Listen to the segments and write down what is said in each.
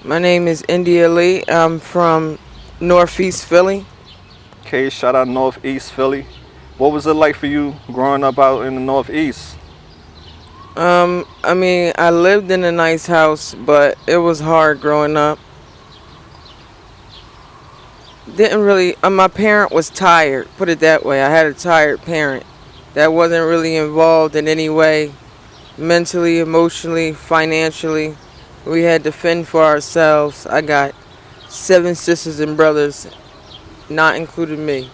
My name is India Lee. I'm from Northeast Philly. Okay, shout out Northeast Philly. What was it like for you growing up out in the Northeast? I lived in a nice house, but it was hard growing up. Didn't really, my parent was tired, put it that way. I had a tired parent that wasn't really involved in any way, mentally, emotionally, financially. We had to fend for ourselves. I got 7 sisters and brothers, not including me.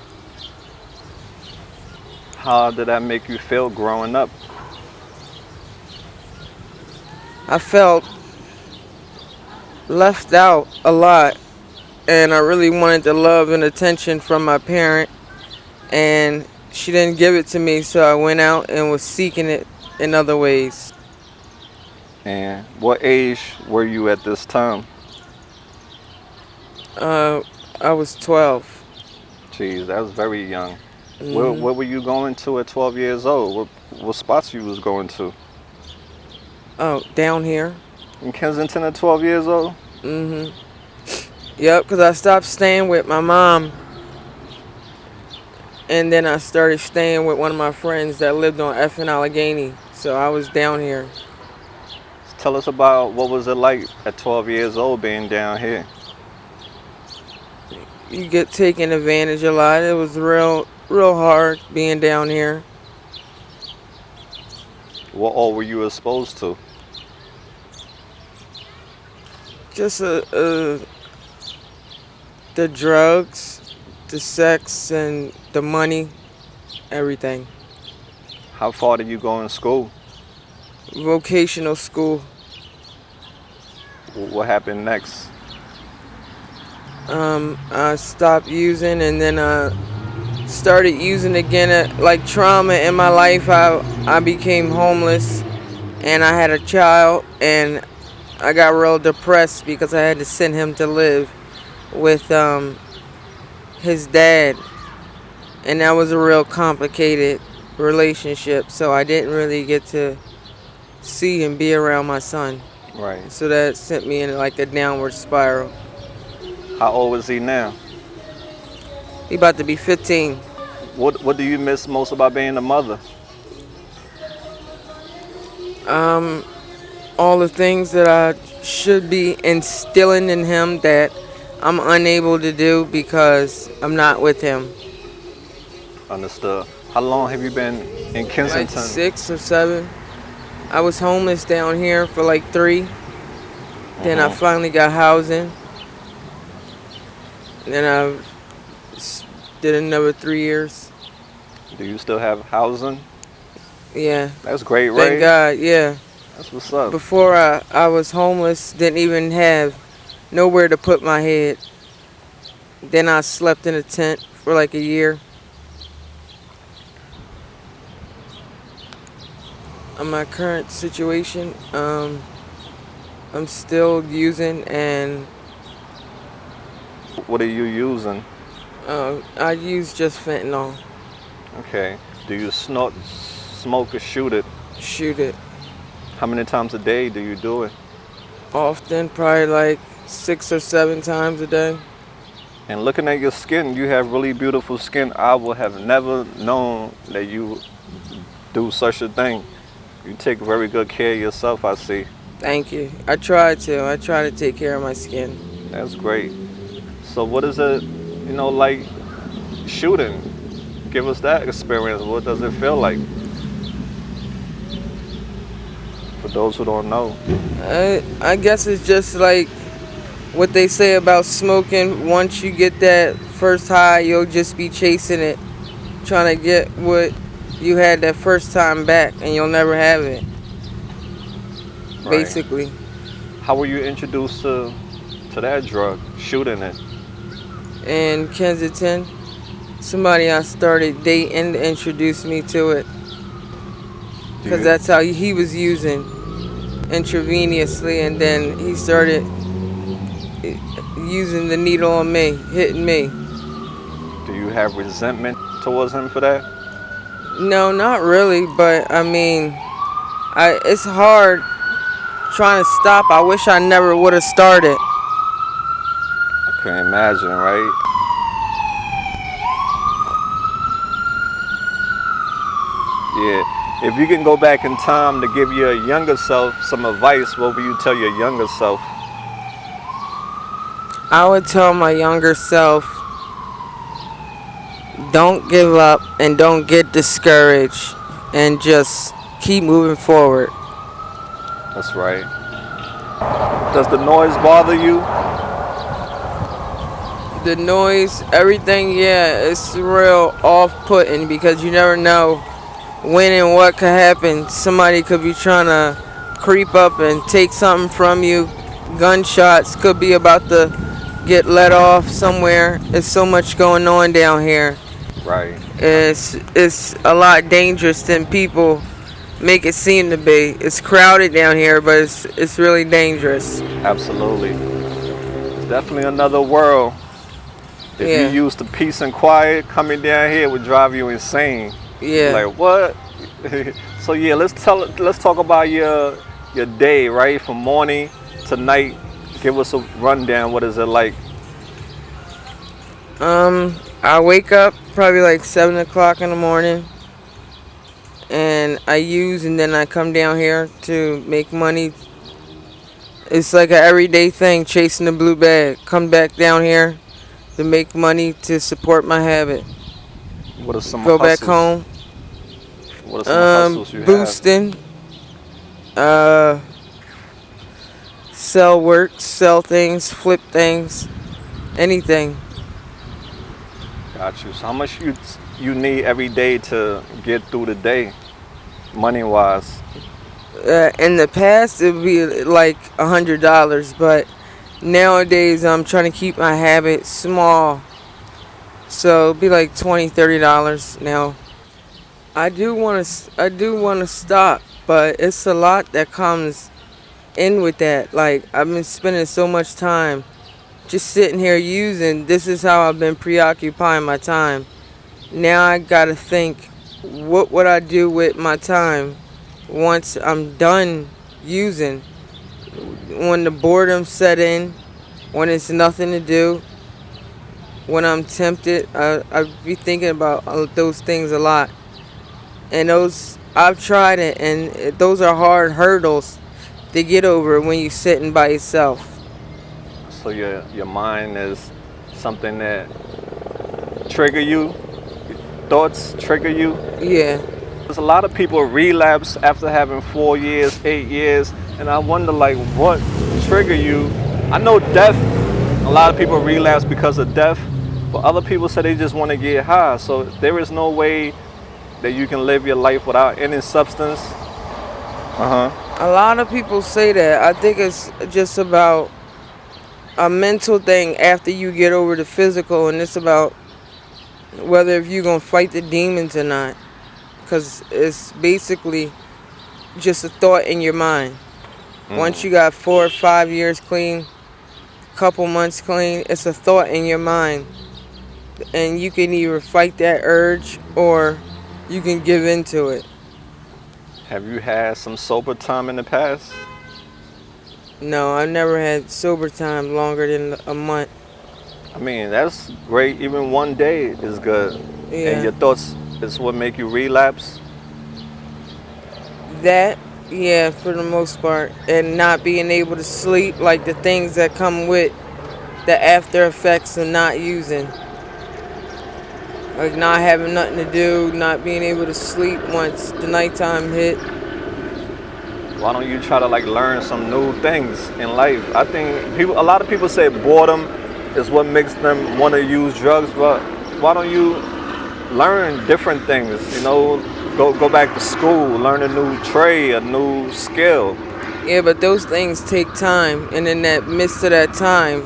How did that make you feel growing up? I felt left out a lot, and I really wanted the love and attention from my parent, and she didn't give it to me, so I went out and was seeking it in other ways. And what age were you at this time? uh, I was 12. Jeez, that was very young. hmm Where were you going to at 12 years old? What spots you was going to? Oh, down here. In Kensington at 12 years old? hmm Yep, because I stopped staying with my mom, and then I started staying with one of my friends that lived on F and Allegheny, so I was down here. Tell us about what was it like at 12 years old being down here? You get taken advantage a lot. It was real hard being down here. What all were you exposed to? Just the drugs, the sex, and the money, everything. How far did you go in school? Vocational school. What happened next? I stopped using, and then I started using again. Like trauma in my life, I became homeless, and I had a child, and I got real depressed because I had to send him to live with his dad, and that was a real complicated relationship. So I didn't really get to see and be around my son. Right. So that sent me in like a downward spiral. How old is he now? He about to be 15. What do you miss most about being a mother? Um, all the things that I should be instilling in him that I'm unable to do because I'm not with him. Understood. How long have you been in Like Kensington? 6 or 7. I was homeless down here for like 3. Then I Mhm. finally got housing. Then did another 3 years. Do you still have housing? Yeah, That's great, thank right? God. Yeah. That's what's up. Before I was homeless, didn't even have nowhere to put my head. Then I slept in a tent for like a year. On my current situation, I'm still using, and What are you using? I use just fentanyl. Okay. Do you snort, smoke, or shoot it? Shoot it How many times a day do you do it? often, probably like 6 or 7 times a day. And looking at your skin, you have really beautiful skin. I would have never known that you do such a thing. You take very good care of yourself, I see. Thank you. I try to. I try to take care of my skin. That's great. So what is it, like shooting? Give us that experience. What does it feel like? For those who don't know. I guess it's just like what they say about smoking. Once you get that first high, you'll just be chasing it, trying to get what you had that first time back, and you'll never have it. Right. Basically, How were you introduced to that drug, shooting it? in Kensington, somebody I started dating introduced me to it Do because you, that's how he was using intravenously, and then he started using the needle on me, hitting me. do you have resentment towards him for that? No, not really, but I mean, it's hard trying to stop. I wish I never would have started. Couldn't imagine, right? Yeah. If you can go back in time to give your younger self some advice, what would you tell your younger self? I would tell my younger self, don't give up and don't get discouraged and just keep moving forward. That's right. Does the noise bother you? The noise, everything, yeah, it's real off-putting because you never know when and what could happen. Somebody could be trying to creep up and take something from you. Gunshots could be about to get let off somewhere. There's so much going on down here. Right. It's a lot dangerous than people make it seem to be. It's crowded down here, but it's really dangerous. Absolutely. It's definitely another world. If Yeah. you used to peace and quiet, coming down here would drive you insane. Yeah. Like what? So yeah, let's talk about your day, right? From morning to night. Give us a rundown. What is it like? I wake up probably like 7 o'clock in the morning, and I use, and then I come down here to make money. It's like an everyday thing, chasing the blue bag. Come back down here to make money to support my habit. What are some Go hustles? back home. What are some hustles you Boosting. Sell work, sell things, flip things, anything. have? Got you. So how much you need every day to get through the day, money wise? In the past, it would be like $100, but nowadays I'm trying to keep my habit small, so it'd be like $20, $30 now. I do want to stop, but it's a lot that comes in with that. Like, I've been spending so much time just sitting here using. This is how I've been preoccupying my time. Now I gotta think, what would I do with my time once I'm done using? When the boredom set in, when it's nothing to do, when I'm tempted, I be thinking about those things a lot. And those, I've tried it, and those are hard hurdles to get over when you're sitting by yourself. So your mind is something that trigger you, thoughts trigger you. Yeah. There's a lot of people relapse after having 4 years, 8 years, and I wonder like what trigger you. I know death, a lot of people relapse because of death, but other people say they just want to get high. So there is no way that you can live your life without any substance. A lot of people say that. I think it's just about a mental thing after you get over the physical, and it's about whether if you're going to fight the demons or not. Because it's basically just a thought in your mind. Once you got 4 or 5 years clean, couple months clean, it's a thought in your mind. And you can either fight that urge or you can give into it. Have you had some sober time in the past? No, I've never had sober time longer than a month. I mean, that's great. Even one day is good. Yeah. And your thoughts is what make you relapse? That, yeah, for the most part. And not being able to sleep, like the things that come with the after effects of not using. Like not having nothing to do, not being able to sleep once the nighttime hit. Why don't you try to like learn some new things in life? I think a lot of people say boredom is what makes them want to use drugs, but why don't you learn different things? You know, go back to school, learn a new trade, a new skill. Yeah, but those things take time, and in that midst of that time,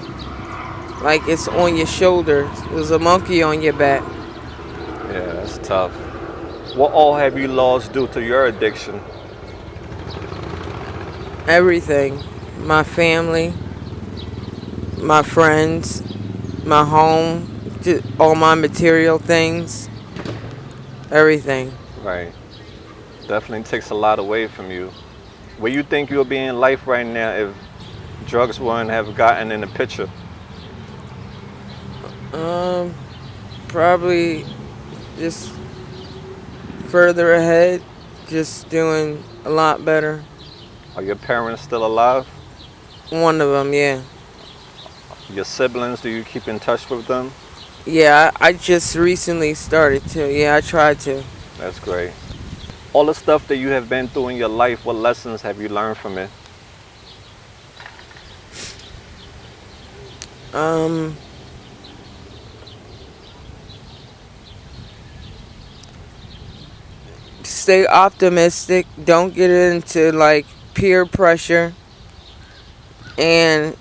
like it's on your shoulder. There's a monkey on your back. Yeah, that's tough. What all have you lost due to your addiction? Everything. My family, my friends, my home, all my material things, everything. Right. Definitely takes a lot away from you. Where you think you'll be in life right now if drugs wouldn't have gotten in the picture? Um, Probably just further ahead, just doing a lot better. Are your parents still alive? One of them, yeah. Your siblings, do you keep in touch with them? Yeah, I just recently started to. Yeah, I tried to. That's great. All the stuff that you have been through in your life, what lessons have you learned from it? Um, Stay optimistic. Don't get into like peer pressure. And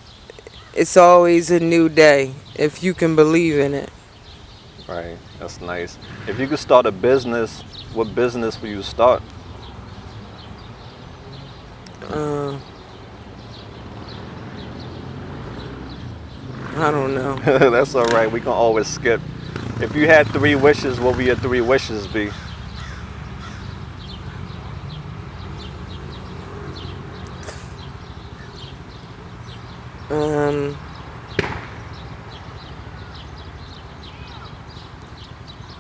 it's always a new day if you can believe in it. Right, that's nice. If you could start a business, what business would you start? Uh, I don't know. That's all right. We can always skip. If you had 3 wishes, what would your 3 wishes be? Um,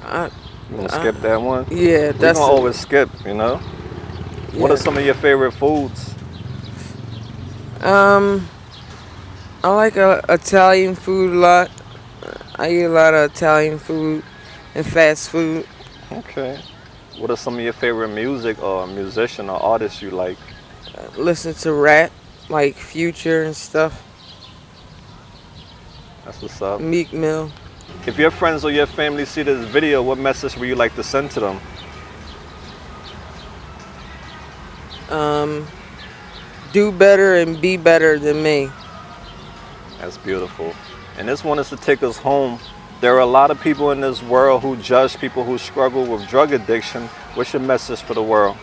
I, You want to skip that one? yeah, We can that's always skip, you know? What are yeah. some of your favorite foods? Um, I like Italian food a lot. I eat a lot of Italian food and fast food. Okay. What are some of your favorite music or musician or artists you like? Listen to rap, like Future and stuff. That's what's up. Meek Mill. If your friends or your family see this video, what message would you like to send to them? Um, do better and be better than me. That's beautiful. And this one is to take us home. There are a lot of people in this world who judge people who struggle with drug addiction. What's your message for the world?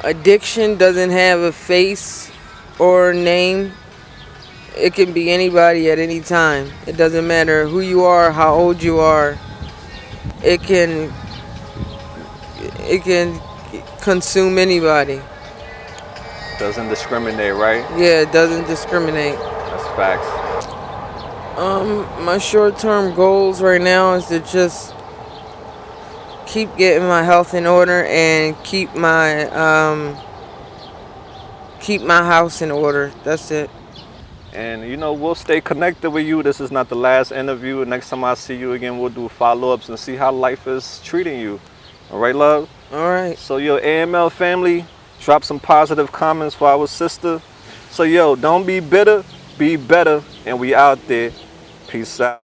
Addiction doesn't have a face or a name. It can be anybody at any time. It doesn't matter who you are, how old you are. It can it can consume anybody. Doesn't discriminate, right? Yeah, it doesn't discriminate. That's facts. My short-term goals right now is to just keep getting my health in order and keep my house in order. That's it. And you know, we'll stay connected with you. This is not the last interview. Next time I see you again, we'll do follow-ups and see how life is treating you. All right, love? All right. So, yo, AML family, drop some positive comments for our sister. So, yo, don't be bitter, be better. And we out there. Peace out.